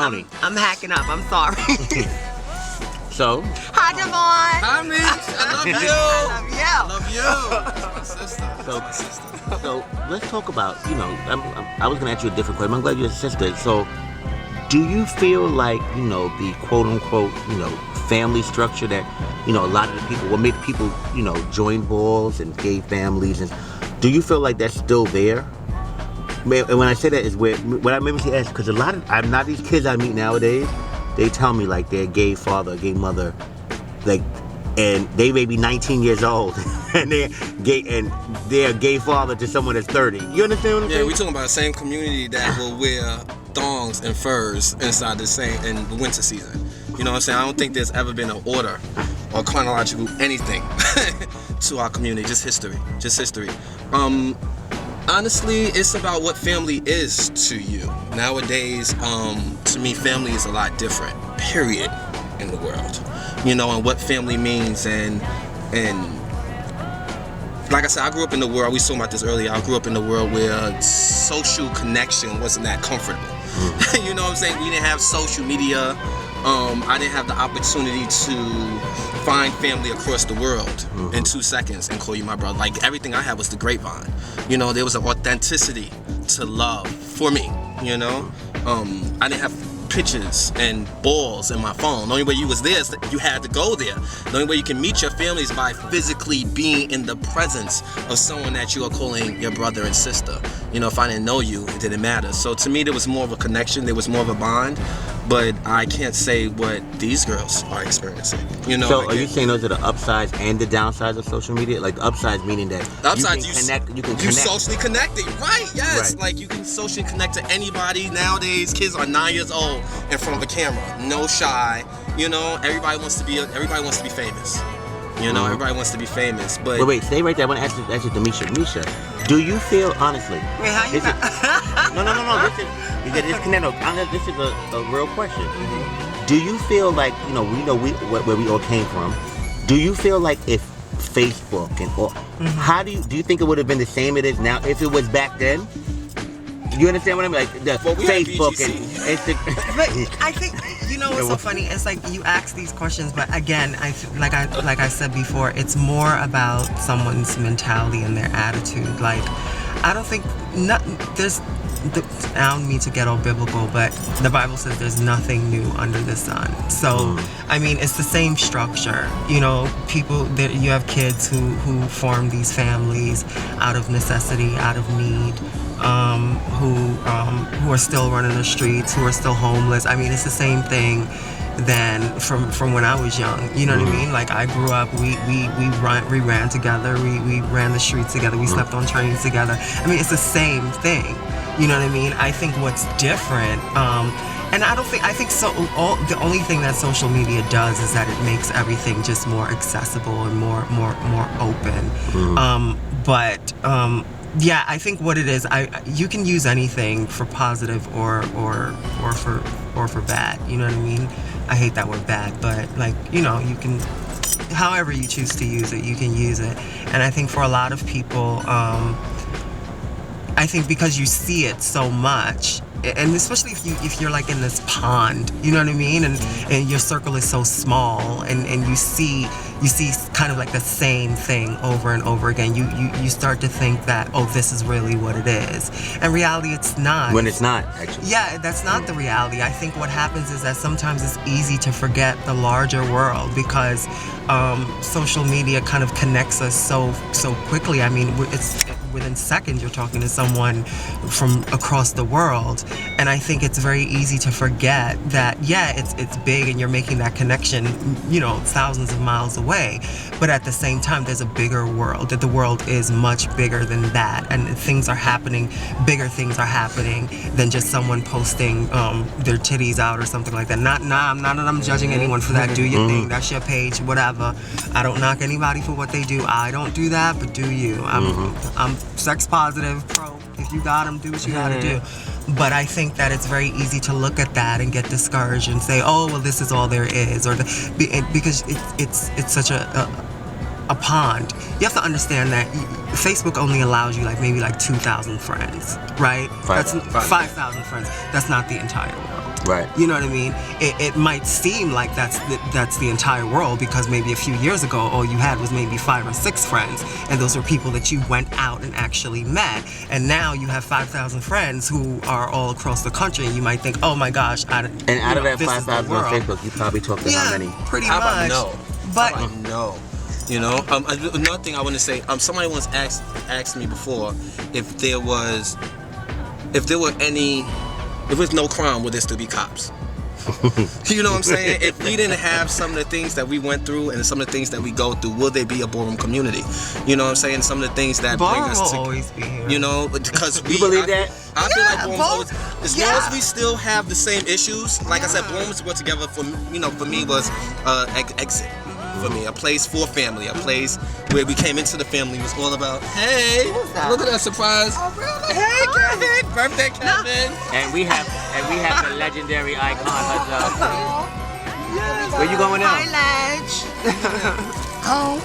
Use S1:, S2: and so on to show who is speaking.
S1: I'm hacking up. I'm sorry.
S2: So,
S1: Hi, Devon.
S3: Hi, Meech. I love you.
S1: I love you.
S3: I love you. My sister.
S2: so let's talk about, I was gonna ask you a different question. I'm glad you're a sister. So, do you feel like, the quote unquote, family structure that, a lot of the people, what made people, join balls and gay families, and do you feel like that's still there? And when I say that is what I maybe say ask, because a lot of these kids I meet nowadays, they tell me like they're gay father, gay mother, like, and they may be 19 years old and they're a gay father to someone that's 30. You understand what I'm saying?
S3: Yeah, we talking about the same community that will wear thongs and furs inside in the winter season. You know what I'm saying? I don't think there's ever been an order or chronological anything to our community. Just history. Honestly, it's about what family is to you. Nowadays, to me, family is a lot different, period, in the world. And what family means, and like I said, I grew up in the world, we talked about this earlier, I grew up in the world where social connection wasn't that comfortable. You know what I'm saying? We didn't have social media. I didn't have the opportunity to find family across the world in 2 seconds and call you my brother. Like, everything I had was the grapevine. There was an authenticity to love for me. I didn't have pictures and balls in my phone. The only way you was there is that you had to go there. The only way you can meet your family is by physically being in the presence of someone that you are calling your brother and sister. If I didn't know you, it didn't matter. So to me, there was more of a connection, there was more of a bond, but I can't say what these girls are experiencing.
S2: So are you saying those are the upsides and the downsides of social media? Like the upsides meaning that you can connect.
S3: Socially connected, right? Yes.
S2: Right.
S3: Like you can socially connect to anybody. Nowadays, kids are 9 years old in front of a camera, no shy. Everybody wants to be famous. Everybody wants to be famous. But
S2: wait, stay right there. I want to ask you to Misha. Do you feel honestly?
S1: Wait, how you?
S2: No. This is a real question. Do you feel like we know where we all came from? Do you feel like if Facebook and all, how do you think it would have been the same it is now if it was back then? You understand what I mean? Like Facebook and Instagram.
S1: But I think what's so funny? It's like you ask these questions, but again, like I said before, it's more about someone's mentality and their attitude. Like, I don't think I don't mean to get all biblical, but the Bible says there's nothing new under the sun. So, I mean, it's the same structure. People, you have kids who form these families out of necessity, out of need, who are still running the streets, who are still homeless. I mean, it's the same thing than from when I was young. You know what I mean? Like, I grew up, we ran together, we ran the streets together, we slept on trains together. I mean, it's the same thing. You know what I mean? I think what's different, and I think so. The only thing that social media does is that it makes everything just more accessible and more open. Yeah, I think what it is, you can use anything for positive or for bad. You know what I mean? I hate that word bad, but you can, however you choose to use it, you can use it. And I think for a lot of people, I think because you see it so much, and especially if you're like in this pond, you know what I mean, and your circle is so small, and you see kind of like the same thing over and over again, you start to think that, oh, this is really what it is. And reality, it's not.
S2: When it's not, actually.
S1: Yeah, that's not the reality. I think what happens is that sometimes it's easy to forget the larger world because social media kind of connects us so quickly. I mean, it's within seconds you're talking to someone from across the world, and I think it's very easy to forget that, yeah, it's big and you're making that connection, thousands of miles away, but at the same time there's a bigger world, that the world is much bigger than that, and bigger things are happening than just someone posting their titties out or something like that. Not that I'm judging anyone for that. Do your thing, that's your page, whatever. I don't knock anybody for what they do. I don't do that, but do you. I'm sex positive, pro. If you got them, do what you gotta do. But I think that it's very easy to look at that and get discouraged and say, oh, well, this is all there is, because it's such a pond. You have to understand that Facebook only allows you maybe 2,000 friends, right? That's 5,000 friends. That's not the entire world.
S2: Right.
S1: You know what I mean? It might seem like that's the entire world, because maybe a few years ago all you had was maybe 5 or 6 friends, and those were people that you went out and actually met. And now you have 5,000 friends who are all across the country, and you might think, oh my gosh,
S2: And out of that 5,000 on Facebook, you probably talked to how many?
S1: Pretty
S3: How
S1: much.
S3: about no?
S1: But
S3: How about no? You know, another thing I want to say. Somebody once asked me before if there was no crime, would there still be cops? You know what I'm saying? If we didn't have some of the things that we went through and some of the things that we go through, will there be a ballroom community? You know what I'm saying? Some of the things that bring
S1: Ballroom
S3: us
S1: will
S3: to,
S1: always be here.
S3: you know, because
S2: You believe that?
S3: I feel like
S1: Yeah,
S3: Ballroom's
S1: both-
S3: always, as long as we still have the same issues. Like I said, Ballroom's brought together for me was exit. For me, a place for family, a place where we came into the family. It was all about, hey, look at that surprise.
S1: Oh, really?
S3: Hey, Kevin, birthday, Kevin.
S2: And we have the legendary icon herself. Where you going now?
S1: Hi, Ledge.